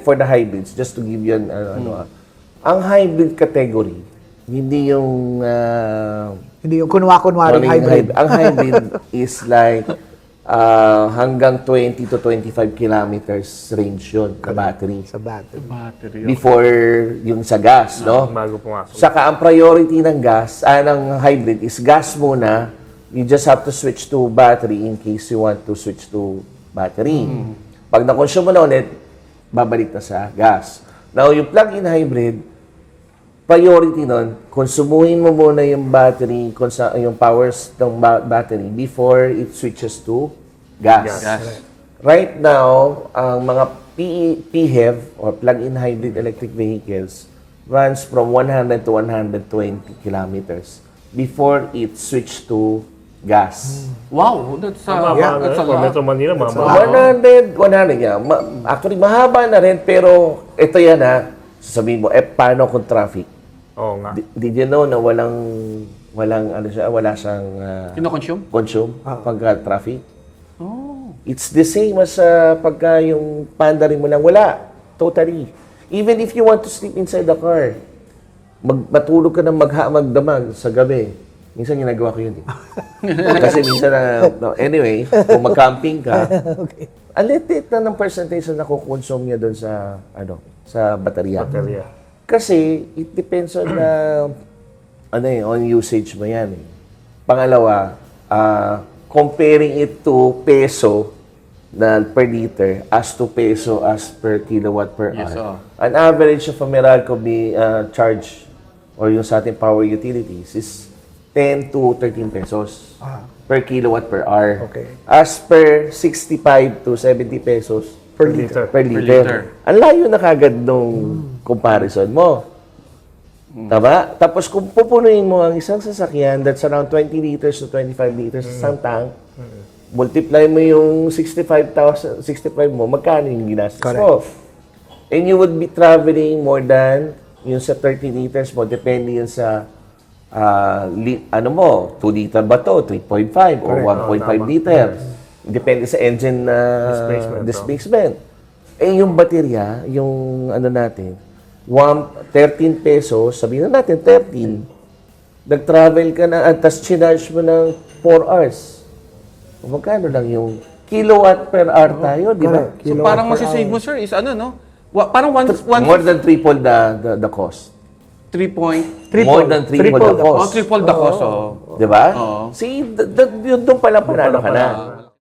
For the hybrids, just to give you ang hybrid category, hindi yung Hindi yung kunwa-kunwaring hybrid. Ang hybrid is like hanggang 20 to 25 kilometers range yun na battery. Sa battery. Battery. Before yung sa gas, no? Bago pumasok. Saka ang priority ng gas, ng hybrid is gas muna. You just have to switch to battery in case you want to switch to battery. Pag na-consume mo na ulit, babalik na sa gas. Now, yung plug-in hybrid, priority nun, konsumuhin mo muna yung battery, yung powers ng battery before it switches to gas. Right now, ang mga PHEV or plug-in hybrid electric vehicles runs from 100 to 120 kilometers before it switch to gas. Wow, that's a lot. Metro Manila, mama. 100, yeah. Actually, mahaba na rin, pero ito yan sasabihin mo, paano kung traffic? Oo nga. Did you know na wala siyang Kino-consume? consume pagka traffic? Oh. It's the same as pagka yung pandering mo lang, wala. Totally. Even if you want to sleep inside the car, matulog ka ng magdamag sa gabi. Minsan ginagawa ko yun eh. Kasi minsan anyway, kung mag-camping ka, ang litit na ng percentage na nakukonsume niya doon sa baterya. Kasi it depends on on usage mo yan eh. Pangalawa, comparing it to peso na per liter as to peso as per kilowatt per hour. An average of a Meralco charge or yung sa ating power utilities is 10 to 13 pesos per kilowatt per hour. Okay. As per 65 to 70 pesos Per liter. per liter. Ang layo na kagad nung comparison mo. Tama? Tapos kung pupunuin mo ang isang sasakyan that's around 20 liters to 25 liters sa isang tank, multiply mo yung 65 mo, magkano yung ginastos mo? And you would be traveling more than yung sa 30 liters mo, depende yun sa 2 liter ba to, 3.5 or 1.5 liters. Depende sa engine displacement. Yung baterya, yung natin, 13 pesos, sabihin na natin 13, nag-travel ka na at tas chinarge mo ng 4 hours. Magkano lang yung kilowatt per hour tayo, di ba? So parang masisave mo, sir, is parang More than triple the cost. 3 point. More than triple the cost. Triple the cost. Di ba? See, doon pala panalo ka na.